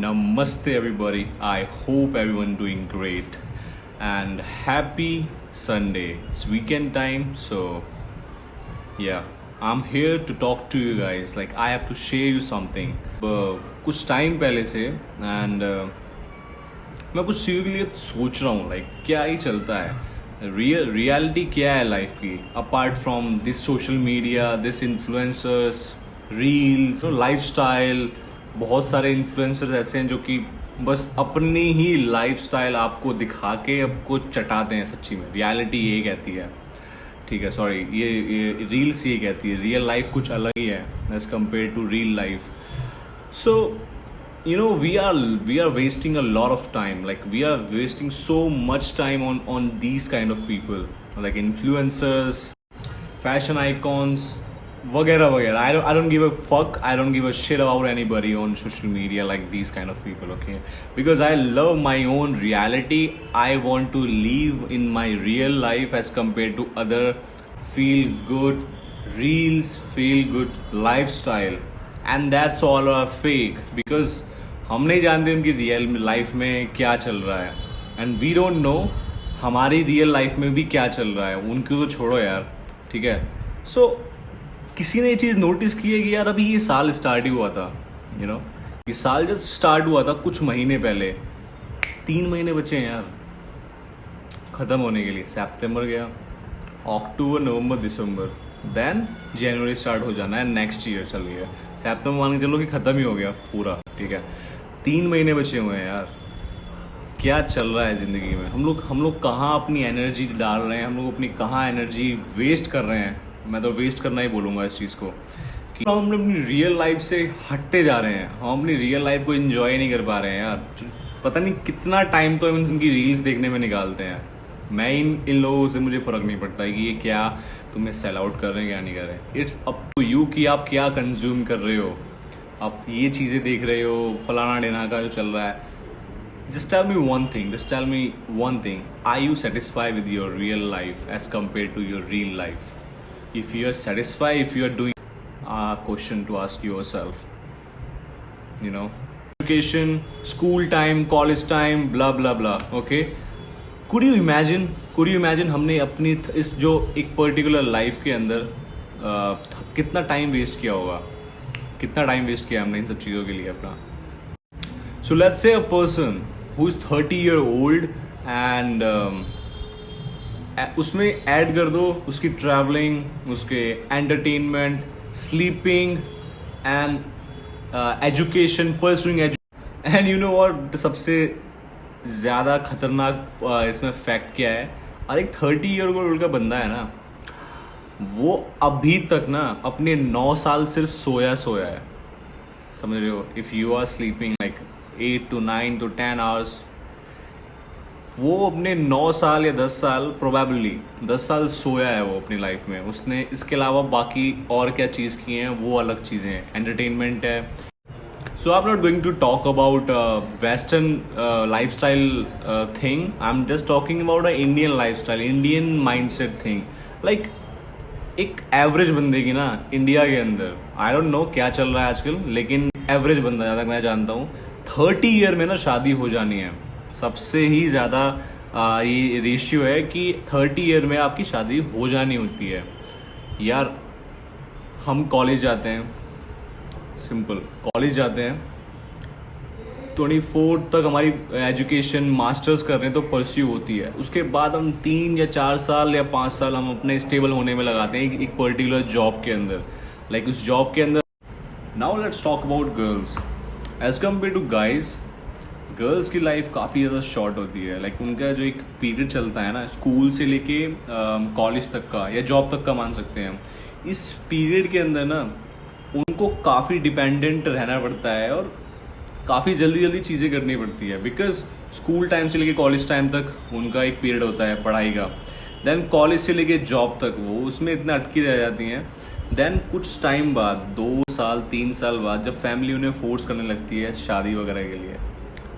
Namaste everybody. I hope everyone doing great and happy Sunday. It's weekend time, so yeah, I'm here to talk to you guys. Like I have to share you something. कुछ time पहले से and मैं कुछ चीज़ों के लिए सोच रहा हूँ लाइक क्या ही चलता है रियलिटी क्या है लाइफ की apart from this social media this influencers reels lifestyle. बहुत सारे इन्फ्लुएंसर्स ऐसे हैं जो कि बस अपनी ही लाइफस्टाइल आपको दिखा के आपको चटाते हैं. सच्ची में रियलिटी ये कहती है, ठीक है, सॉरी, ये रील्स ये कहती है. रियल लाइफ कुछ अलग ही है as compare to real life. So you know we are wasting a lot of time, like we are wasting so much time on these kind of people like influencers, fashion icons, वगैरह वगैरह. I don't give a fuck, I don't give a shit about anybody on social media like these kind of people, okay, because I love my own reality. I want to live in my real life as compared to other feel good reels, feel good lifestyle, and that's all are fake because हम नहीं जानते उनकी real life में क्या चल रहा है and we don't know हमारी रियल लाइफ में भी क्या चल रहा है. उनको तो छोड़ो यार, ठीक है. सो किसी ने ये चीज़ नोटिस की है कि यार अभी ये साल स्टार्ट ही हुआ था, यू नो, ये साल जब स्टार्ट हुआ था कुछ महीने पहले, 3 महीने बचे हैं यार ख़त्म होने के लिए. सितंबर गया, अक्टूबर, नवंबर, दिसंबर, देन जनवरी स्टार्ट हो जाना है, नेक्स्ट ईयर चल गया. सितंबर मान के चलो कि ख़त्म ही हो गया पूरा, ठीक है. 3 महीने बचे हुए हैं यार. क्या चल रहा है ज़िंदगी में? हम लोग कहाँ अपनी एनर्जी डाल रहे हैं, हम लोग अपनी कहाँ एनर्जी वेस्ट कर रहे हैं. मैं तो वेस्ट करना ही बोलूँगा इस चीज़ को कि हम अपनी रियल लाइफ से हटते जा रहे हैं. हम अपनी रियल लाइफ को एंजॉय नहीं कर पा रहे हैं यार. पता नहीं कितना टाइम तो हम इनकी रील्स देखने में निकालते हैं. मैं इन लोगों से मुझे फ़र्क नहीं पड़ता है कि ये क्या तुम्हें सेल आउट कर रहे हैं क्या नहीं कर रहे हैं. इट्स अप टू यू कि आप क्या कंज्यूम कर रहे हो. आप ये चीज़ें देख रहे हो, फलाना डेना का जो चल रहा है. Just tell me one thing, are you satisfy with your real life as compare to your real life? If you are satisfy, if you are doing, question to ask yourself, you know. Education, school time, college time, blah blah blah, okay. Could you imagine हमने अपनी इस जो एक particular life के अंदर कितना time waste किया होगा, कितना टाइम वेस्ट किया हमने इन सब चीज़ों के लिए अपना. So let's say a person who is 30 year old and उसमें ऐड कर दो उसकी ट्रैवलिंग, उसके entertainment, sleeping and education, pursuing and you know what सबसे ज़्यादा खतरनाक इसमें फैक्ट क्या है? और एक 30 ईयर ओल्ड का बंदा है ना, वो अभी तक ना अपने 9 साल सिर्फ सोया है. समझ रहे हो? If you are sleeping like 8 to 9 to 10 hours, वो अपने 9 साल या 10 साल, प्रोबेबली 10 साल सोया है वो अपनी लाइफ में. उसने इसके अलावा बाकी और क्या चीज़ की हैं वो अलग चीज़ें हैं, एंटरटेनमेंट है. So I'm not going to talk about Western lifestyle thing. I'm just talking about a Indian lifestyle, Indian mindset thing. Like एक एवरेज बंदे की ना इंडिया के अंदर, आई डोंट नो क्या चल रहा है आजकल, लेकिन एवरेज बंदा ज़्यादा मैं जानता हूँ 30 ईयर में ना शादी हो जानी है. सबसे ही ज़्यादा ये रेशियो है कि 30 ईयर में आपकी शादी हो जानी होती है. यार हम कॉलेज जाते हैं, सिंपल कॉलेज जाते हैं, 24 तक हमारी एजुकेशन, मास्टर्स कर रहे हैं तो परस्यू होती है. उसके बाद हम 3 या 4 साल या 5 साल हम अपने स्टेबल होने में लगाते हैं एक पर्टिकुलर जॉब के अंदर. लाइक उस जॉब के अंदर. Now let's talk about girls as compare to guys. Girls की लाइफ काफ़ी ज़्यादा शॉर्ट होती है. लाइक उनका जो एक पीरियड चलता है ना, स्कूल से लेके कॉलेज तक का या जॉब तक का मान सकते हैं. इस पीरियड के अंदर ना उनको काफ़ी डिपेंडेंट रहना पड़ता है और काफ़ी जल्दी चीज़ें करनी पड़ती है. बिकॉज स्कूल टाइम से लेके कॉलेज टाइम तक उनका एक पीरियड होता है पढ़ाई का. देन कॉलेज से लेके जॉब तक वो उसमें इतना अटकी रह जाती हैं. देन कुछ टाइम बाद, 2 साल 3 साल बाद, जब फैमिली उन्हें फोर्स करने लगती है शादी वगैरह के लिए,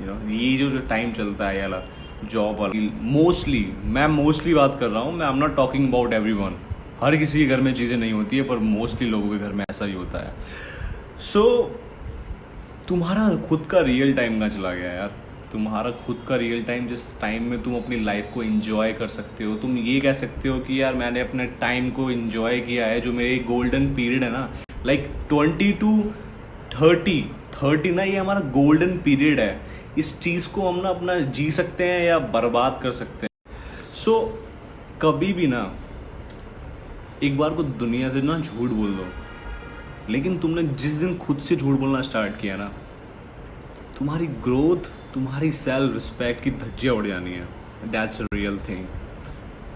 यू नो, ये जो टाइम चलता है यार जॉब वाला, मोस्टली बात कर रहा हूँ मैं. I am not talking about everyone. हर किसी के घर में चीज़ें नहीं होती है, पर मोस्टली लोगों के घर में ऐसा ही होता है. सो तुम्हारा खुद का रियल टाइम कहाँ चला गया यार? तुम्हारा खुद का रियल टाइम, जिस टाइम में तुम अपनी लाइफ को एंजॉय कर सकते हो, तुम ये कह सकते हो कि यार मैंने अपने टाइम को एंजॉय किया है, जो मेरे गोल्डन पीरियड है ना, लाइक 20 to 30 ना, ये हमारा गोल्डन पीरियड है। इस चीज़ को हम ना अपना जी सकते हैं या बर्बाद कर सकते हैं। सो कभी भी ना एक बार को दुनिया से ना झूठ बोल दो, लेकिन तुमने जिस दिन खुद से झूठ बोलना स्टार्ट किया ना, तुम्हारी ग्रोथ, तुम्हारी सेल्फ रिस्पेक्ट की धज्जियाँ उड़ जानी है। That's a real thing,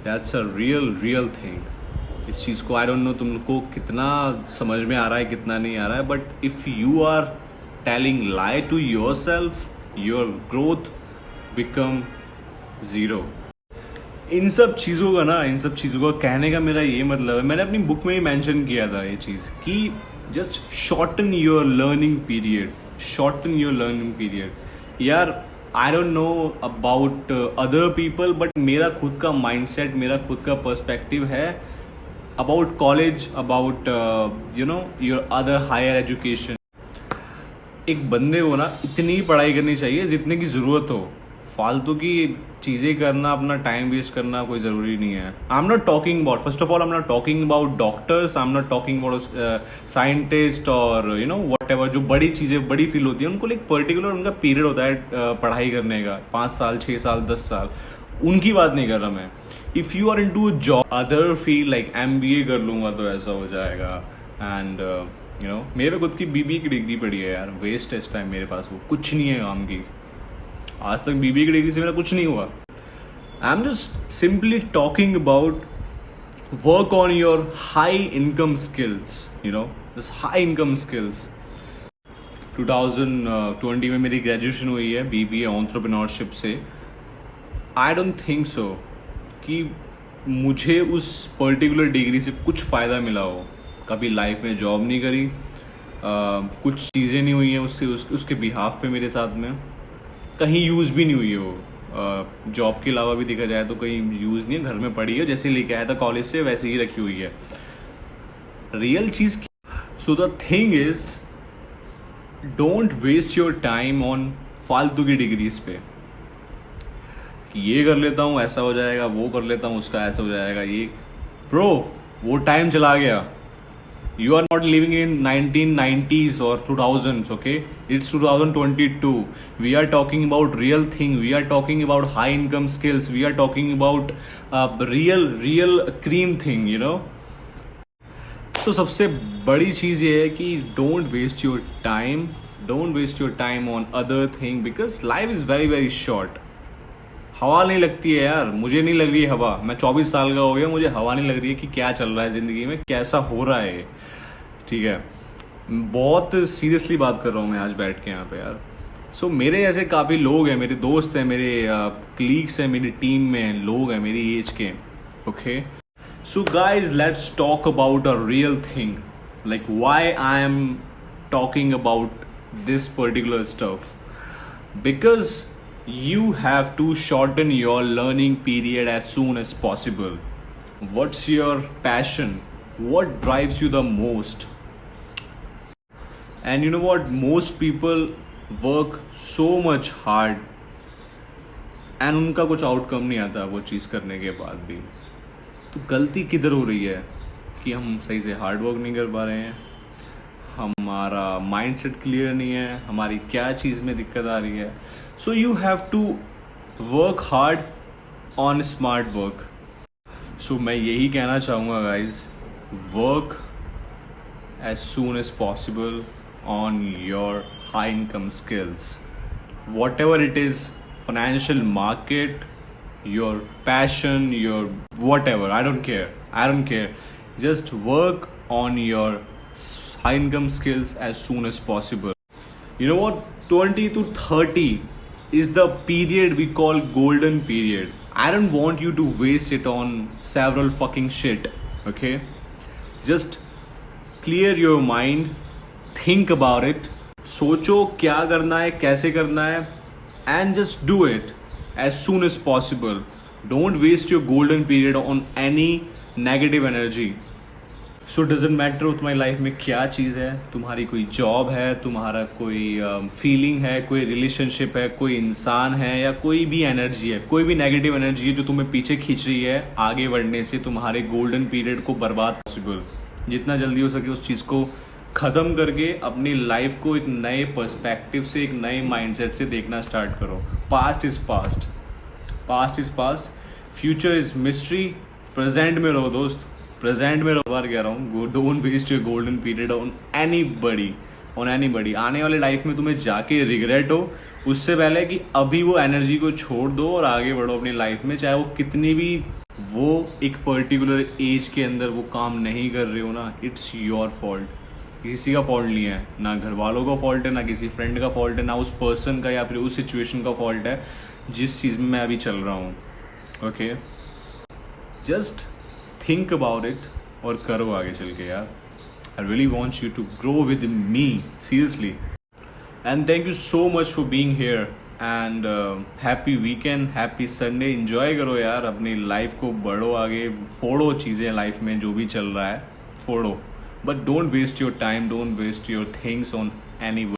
that's a real thing. इस चीज़ को आई डोंट नो तुमको कितना समझ में आ रहा है, कितना नहीं आ रहा है, but if you are telling lie to yourself, your growth become zero. इन सब चीज़ों का कहने का मेरा ये मतलब है, मैंने अपनी बुक में ही मेंशन किया था ये चीज़ कि just shorten your learning period, shorten your learning period. यार I don't know about other people, but मेरा खुद का माइंडसेट, मेरा खुद का पर्सपेक्टिव है about college, about you know your other higher education. एक बंदे को ना इतनी पढ़ाई करनी चाहिए जितने की ज़रूरत हो। फालतू की चीज़ें करना, अपना टाइम वेस्ट करना कोई ज़रूरी नहीं है। आई am not talking about, first of all I am not talking about doctors, I am not talking about scientist और यू नो वट एवर। जो बड़ी चीज़ें, बड़ी फील होती है, उनको एक पर्टिकुलर उनका पीरियड होता है पढ़ाई करने का, 5 साल, 6 साल, 10 साल। उनकी बात नहीं कर रहा मैं। If you are into job, other field like MBA कर लूँगा तो ऐसा हो जाएगा। एंड यू नो मेरे पे खुद की BBA की डिग्री पड़ी है यार, वेस्ट है इस टाइम मेरे पास, वो कुछ नहीं है काम की। आज तक BBA की डिग्री से मेरा कुछ नहीं हुआ। I am just simply talking about work on your high income skills, you know this high income skills. 2020 में मेरी ग्रेजुएशन हुई है BBA एंटरप्रेन्योरशिप से। आई डोंट थिंक सो कि मुझे उस पर्टिकुलर डिग्री से कुछ फ़ायदा मिला हो। कभी लाइफ में जॉब नहीं करी, कुछ चीज़ें नहीं हुई हैं उसके बिहाफ पे मेरे साथ में, कहीं यूज़ भी नहीं हुई है वो। जॉब के अलावा भी देखा जाए तो कहीं यूज़ नहीं है, घर में पड़ी है, जैसे लेके आया था कॉलेज से वैसे ही रखी हुई है। रियल चीज़। So the thing is, don't waste your time on फालतू की डिग्रीज पे कि ये कर लेता हूँ ऐसा हो जाएगा, वो कर लेता हूँ उसका ऐसा हो जाएगा। ये ब्रो, वो टाइम चला गया। You are not living in 1990s or 2000s, okay? It's 2022. We are talking about real thing. We are talking about high income skills. We are talking about real cream thing, you know? So सबसे बड़ी चीज़ ये है कि don't waste your time. Don't waste your time on other thing because life is very short. हवा नहीं लगती है यार, मुझे नहीं लग रही है हवा। मैं 24 साल का हो गया, मुझे हवा नहीं लग रही है कि क्या चल रहा है ज़िंदगी में, कैसा हो रहा है। ठीक है, बहुत सीरियसली बात कर रहा हूँ मैं आज बैठ के यहाँ पे यार। सो मेरे ऐसे काफ़ी लोग हैं, मेरे दोस्त हैं, मेरे कलीग्स हैं, मेरी टीम में लोग हैं मेरी एज के। Okay, so guys let's talk about a real thing, like why I am talking about this particular stuff. Because you have to shorten your learning period as soon as possible. What's your passion? What drives you the most? And you know what? Most people work so much hard and उनका कुछ outcome नहीं आता वो चीज़ करने के बाद भी। तो गलती किधर हो रही है कि हम सही से हार्ड वर्क नहीं कर पा रहे हैं, हमारा माइंडसेट क्लियर नहीं है, हमारी क्या चीज़ में दिक्कत आ रही है। So you have to work hard on smart work. So मैं यही कहना चाहूँगा guys, work as soon as possible on your high income skills, whatever it is, financial market, your passion, your whatever, I don't care, just work on your high income skills as soon as possible. You know what? 20 to 30 is the period we call golden period. I don't want you to waste it on several fucking shit. Okay? Just clear your mind, think about it, सोचो क्या करना है, कैसे करना है, and just do it as soon as possible. Don't waste your golden period on any negative energy. So doesn't matter तुम्हारी life में क्या चीज़ है, तुम्हारी कोई जॉब है, तुम्हारा कोई फीलिंग है, कोई रिलेशनशिप है, कोई इंसान है, या कोई भी एनर्जी है, कोई भी नेगेटिव एनर्जी है जो तुम्हें पीछे खींच रही है आगे बढ़ने से, तुम्हारे गोल्डन पीरियड को बर्बाद पॉसिबल। जितना जल्दी हो सके उस चीज़ को ख़त्म करके अपनी लाइफ को एक नए पर्सपेक्टिव से, एक नए माइंडसेट से देखना स्टार्ट करो। Past is past, past is past, future is mystery. Present में रहो दोस्त, प्रेजेंट में रहो। बार कह रहा हूँ, don't waste your golden period on anybody. आने वाले लाइफ में तुम्हें जाके रिग्रेट हो, उससे पहले कि अभी वो एनर्जी को छोड़ दो और आगे बढ़ो अपनी लाइफ में। चाहे वो कितनी भी वो एक पर्टिकुलर एज के अंदर वो काम नहीं कर रहे हो ना, इट्स योर फॉल्ट। किसी का फॉल्ट नहीं है, ना घर वालों का फॉल्ट है, ना किसी फ्रेंड का फॉल्ट है, ना उस पर्सन का या फिर उस सिचुएशन का फॉल्ट है जिस चीज़ में मैं अभी चल रहा हूँ। Okay, just think about it और करो आगे चल के यार। I really want you to grow with me, seriously. And thank you so much for being here and happy weekend, happy Sunday. Enjoy करो यार अपनी लाइफ को, बढ़ो आगे, फोड़ो चीज़ें लाइफ में, जो भी चल रहा है फोड़ो, but don't waste your time, don't waste your things on any